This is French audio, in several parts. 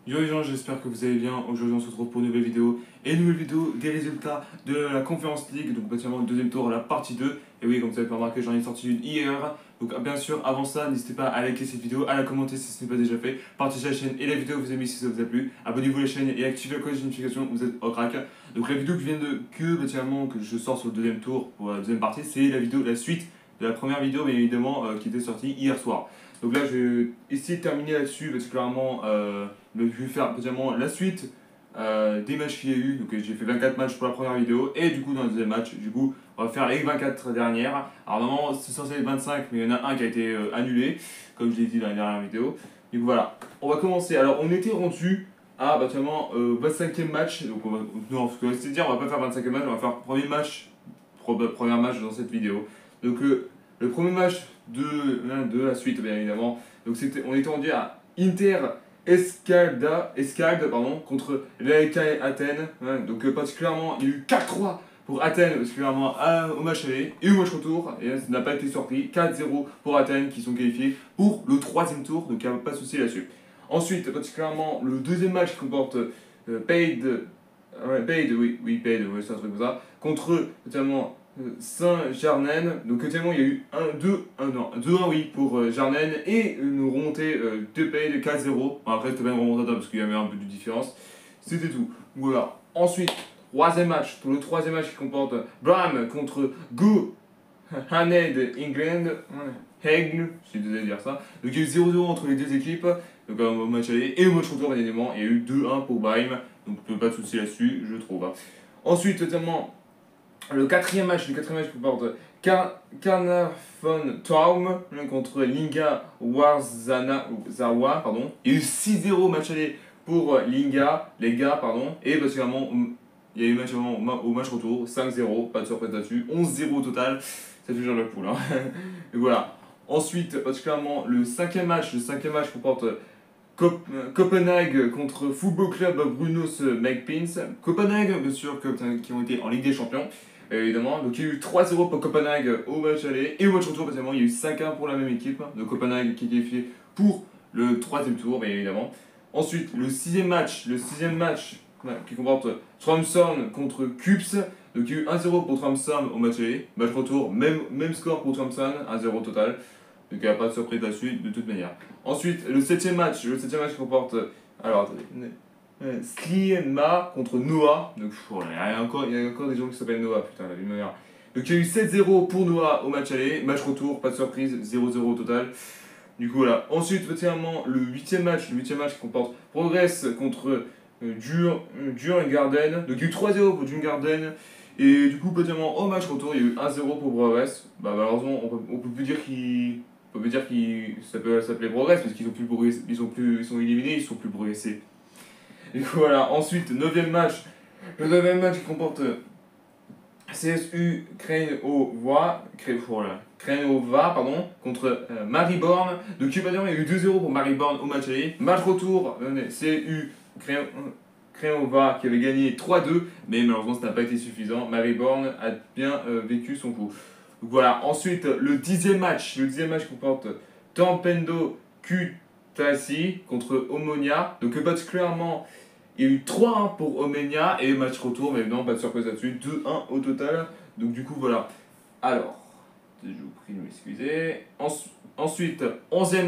Yo les gens, j'espère que vous allez bien. Aujourd'hui on se retrouve pour une nouvelle vidéo. Et une nouvelle vidéo des résultats de la Conference League. Donc potentiellement le deuxième tour, la partie 2. Et oui, comme vous avez pu remarquer, j'en ai sorti une hier. Donc bien sûr, avant ça, n'hésitez pas à liker cette vidéo, à la commenter si ce n'est pas déjà fait. Partagez la chaîne et la vidéo que vous aimez si ça vous a plu. Abonnez-vous à la chaîne et activez la cloche de notification, vous êtes au crack. Donc la vidéo que je sors sur le deuxième tour pour la deuxième partie, c'est la suite de la première vidéo, bien évidemment, qui était sortie hier soir. Donc là, je vais essayer de terminer là-dessus, particulièrement, je vais faire particulièrement la suite des matchs qu'il y a eu. Donc j'ai fait 24 matchs pour la première vidéo, et du coup, dans le deuxième match, du coup, on va faire les 24 dernières. Alors normalement, c'est censé être 25, mais il y en a un qui a été annulé, comme je l'ai dit dans la dernière vidéo. Du coup, voilà, on va commencer. Alors, on était rendu à particulièrement 25e match. Donc, non, c'est-à-dire, on va pas faire 25e match, on va faire premier match dans cette vidéo. Donc, le premier match de la suite, bien évidemment. Donc on était rendu à Inter Escalde pardon, contre l'AEK Athènes. Donc particulièrement, il y a eu 4-3 pour Athènes, particulièrement au match aller et au match retour. Et ça n'a pas été surpris. 4-0 pour Athènes qui sont qualifiés pour le troisième tour. Donc il n'y a pas de souci là-dessus. Ensuite, particulièrement, le deuxième match qui comporte Paid, ouais, c'est un truc comme ça, contre notamment Saint-Jarnen. Donc actuellement il y a eu 2-1 oui, pour Jarnen et une remontée de Paid de 4-0. Après c'était pas une remontada parce qu'il y avait un peu de différence. C'était tout. Voilà. Ensuite, troisième match. Pour le troisième match qui comporte Bram contre Go Haned England. Hague, je suis désolé de dire ça. Donc il y a eu 0-0 entre les deux équipes, donc au match aller et au match retour, bien évidemment. Il y a eu 2-1 pour Brahim, donc pas de souci là-dessus, je trouve. Ensuite, notamment, le quatrième match comporte Carnarvon Town contre Linga Warzawa, pardon. Il y a eu 6-0 match aller pour les gars, pardon, et particulièrement il y a eu match au match retour, 5-0, pas de surprise là-dessus, 11-0 au total, ça fait genre la poule. Hein. Et voilà. Ensuite, particulièrement le cinquième match comporte Copenhague contre Football Club Brunos Magpins. Copenhague, bien sûr, qui ont été en Ligue des Champions, évidemment. Donc il y a eu 3-0 pour Copenhague au match aller et au match retour, particulièrement, il y a eu 5-1 pour la même équipe de Copenhague qui est qualifiée pour le troisième tour, bien évidemment. Ensuite, le sixième match qui comporte Tromsø contre Kups. Donc il y a eu 1-0 pour Tromsø au match aller. Match retour, même score pour Tromsø, 1-0 total. Donc il n'y a pas de surprise là-dessus, de toute manière. Ensuite, le septième match comporte. Alors attendez. Sliema contre Noah. Donc il y a encore des gens qui s'appellent Noah, putain, la vie de ma mère. Donc il y a eu 7-0 pour Noah au match aller. Match retour, pas de surprise, 0-0 au total. Du coup voilà. Ensuite, particulièrement le huitième match qui comporte Progress contre Djurgården. Donc il y a eu 3-0 pour Djurgården. Et du coup, particulièrement au match retour, il y a eu 1-0 pour Progress. Bah malheureusement, on peut plus dire ça peut s'appeler Progress parce qu'ils sont plus progressés, ils sont éliminés, ils sont plus progressés. Du coup voilà. Ensuite, neuvième match. Le neuvième match qui comporte CSU Craiova contre Maribor. Donc il y a eu 2-0 pour Maribor au match aller. Match retour, CSU Craiova qui avait gagné 3-2, mais malheureusement ça n'a pas été suffisant. Maribor a bien vécu son coup. Donc voilà. Ensuite, le dixième match comporte Tampendo Kutaisi contre Omonia. Donc particulièrement, il y a eu 3-1 pour Omonia et match retour, mais non, pas de surprise là-dessus, 2-1 au total. Donc du coup, voilà. Alors, je vous prie de m'excuser. Ensuite, le 11e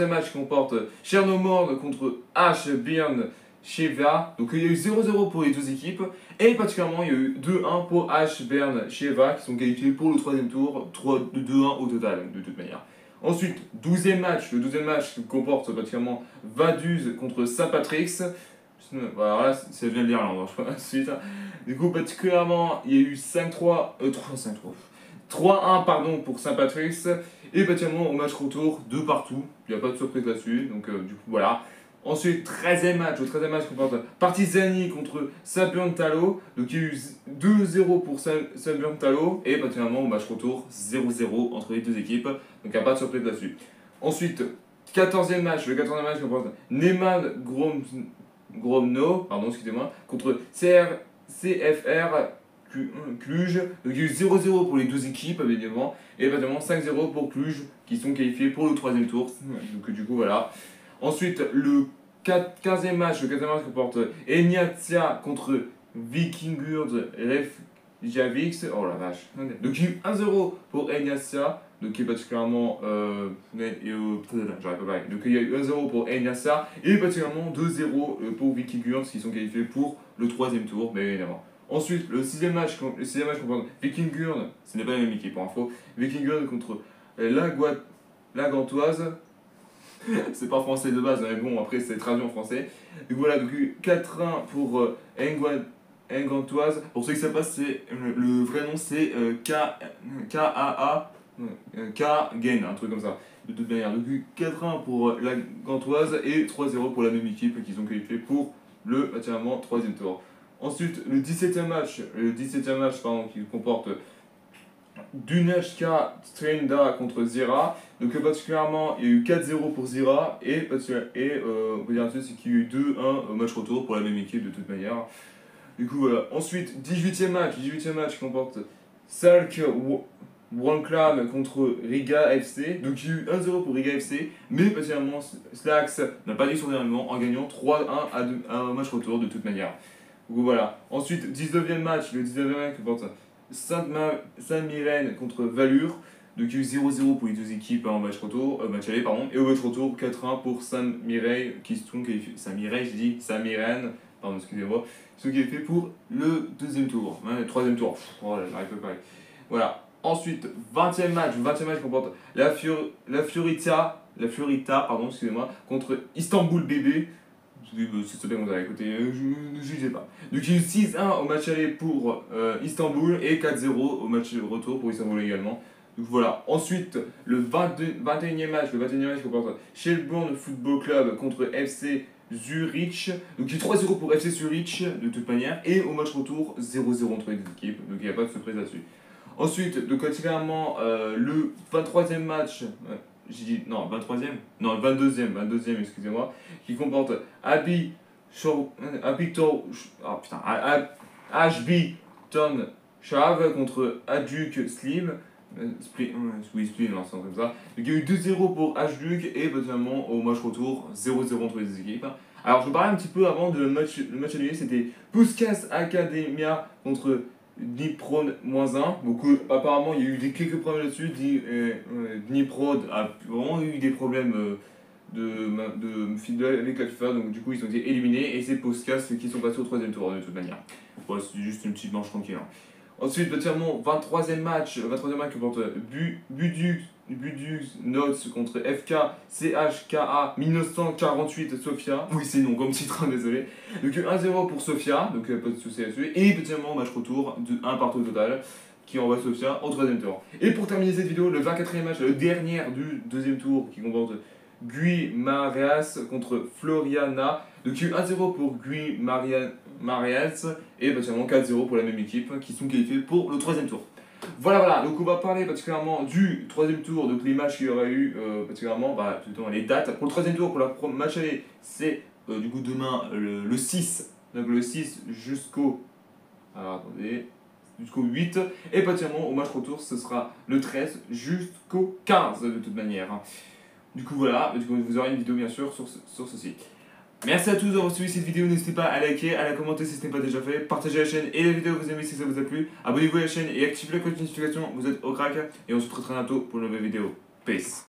match comporte Chernomord contre H. Byrne Sheva. Donc il y a eu 0-0 pour les deux équipes. Et particulièrement, il y a eu 2-1 pour H. Bern Sheva qui sont qualifiés pour le troisième tour. 2-1 au total, de toute manière. Ensuite, le 12e match qui comporte particulièrement Vaduz contre Saint-Patrick's. Voilà, ça vient de l'Irlande, je crois. Ensuite, du coup, particulièrement, il y a eu 3-1 pardon, pour Saint-Patrick's. Et particulièrement au match retour, 2 partout. Il n'y a pas de surprise là-dessus. Donc, du coup, voilà. Ensuite, 13e match comporte Partizani contre Sapientalo. Donc il y a eu 2-0 pour Sapientalo. Et particulièrement au match retour, 0-0 entre les deux équipes. Donc il n'y a pas de surprise là-dessus. Ensuite, le 14e match comporte Neman Gromno contre CFR Cluj. Donc il y a eu 0-0 pour les deux équipes, évidemment. Et évidemment 5-0 pour Cluj, qui sont qualifiés pour le troisième tour. Donc du coup, voilà. Ensuite, le 15e match, le 15e match comporte Eniatia contre Vikingur Reykjavik. Oh la vache. Donc il y a eu 1-0 pour Eniatia, donc qui est particulièrement. J'arrive pas pareil. Donc il y a eu 1-0 pour Eniatia et particulièrement 2-0 pour Vikingur, qui sont qualifiés pour le 3e tour, bien évidemment. Ensuite, le 6e match comporte Vikingur, ce n'est pas la même équipe pour info, Vikingur contre la Gantoise. C'est pas français de base, mais bon, après c'est traduit en français. Donc voilà, donc 4-1 pour Engantoise. Pour ceux qui savent pas, le vrai nom c'est K-A-A K-Gain, un truc comme ça. De toute manière, donc 4-1 pour la Gantoise et 3-0 pour la même équipe qui sont qualifiés pour le naturellement 3e tour. Ensuite, le 17e match, qui comporte Dunajska Strenda contre Zira. Donc particulièrement, il y a eu 4-0 pour Zira et on peut dire un truc, c'est qu'il y a eu 2-1 au match retour pour la même équipe de toute manière. Du coup voilà. Ensuite, 18e match qui comporte Salk Wrocław contre Riga FC. Donc il y a eu 1-0 pour Riga FC, mais particulièrement Slacks n'a pas dit son dernièrement en gagnant 3-1 à un match retour de toute manière. Donc voilà. Ensuite, 19e match, le 19e match comporte Saint-Mirren contre Valur. Donc il y a eu 0-0 pour les deux équipes en match aller, et au match retour 4-1 pour Saint-Mirren qui sont qualifiés. Saint-Mirren, pardon, excusez-moi, qui sont qualifiés pour le 2e tour, le 3e tour. Oh là, j'arrive pas pareil. Voilà. Ensuite, 20e match comporte la Fiorita, pardon, excusez-moi, contre Istanbul BB. C'est bien qu'on a écouté, je ne jugez pas. Donc il y a eu 6-1 au match aller pour Istanbul et 4-0 au match retour pour Istanbul également. Donc voilà. Ensuite, le 21e match comporte Shelbourne Football Club contre FC Zurich. Donc il y a eu 3-0 pour FC Zurich de toute manière. Et au match retour, 0-0 entre les deux équipes. Donc il n'y a pas de surprise là-dessus. Ensuite, donc particulièrement le 23e match. J'ai dit, non, 23e. Non, 22e, excusez-moi. Qui comporte Ashby-Ton Chav contre Hajduk Slim. Split, non, c'est comme ça. Donc il y a eu 2-0 pour Hajduk et potentiellement au match retour 0-0 entre les deux équipes. Alors je vous parlais un petit peu avant de le match annulé, c'était Puskas Academia contre Dnipro -1. Donc apparemment il y a eu quelques problèmes là-dessus. Dnipro a vraiment eu des problèmes avec la FIFA, donc du coup ils ont été éliminés et c'est Puskas qui sont passés au 3e tour de toute manière. Ouais, c'est juste une petite manche tranquille. Hein. Ensuite, particulièrement 23e match qui porte Budux Notes contre FK CHKA 1948 Sofia. Oui, c'est non comme titre, désolé. Donc 1-0 pour Sofia, donc pas de souci là-dessus. Et particulièrement match retour de 1 partout au total qui envoie Sofia au 3e tour. Et pour terminer cette vidéo, le 24e match, le dernier du 2e tour qui comporte Guimarães contre Floriana. Donc il y a eu 1-0 pour Guimarães et particulièrement 4-0 pour la même équipe qui sont qualifiés pour le 3e tour. Voilà, donc on va parler particulièrement du 3e tour, donc les matchs qu'il y aura eu, particulièrement, les dates. Pour le 3e tour, pour la match aller, c'est du coup demain le 6, donc le 6 jusqu'au. Alors attendez. Jusqu'au 8, et particulièrement au match retour, ce sera le 13 jusqu'au 15 de toute manière. Du coup voilà, vous aurez une vidéo bien sûr sur ceci. Merci à tous d'avoir suivi cette vidéo, n'hésitez pas à liker, à la commenter si ce n'est pas déjà fait, partagez la chaîne et la vidéo vous aimez si ça vous a plu, abonnez-vous à la chaîne et activez la cloche de notification, vous êtes au crack, et on se retrouve très bientôt pour une nouvelle vidéo. Peace.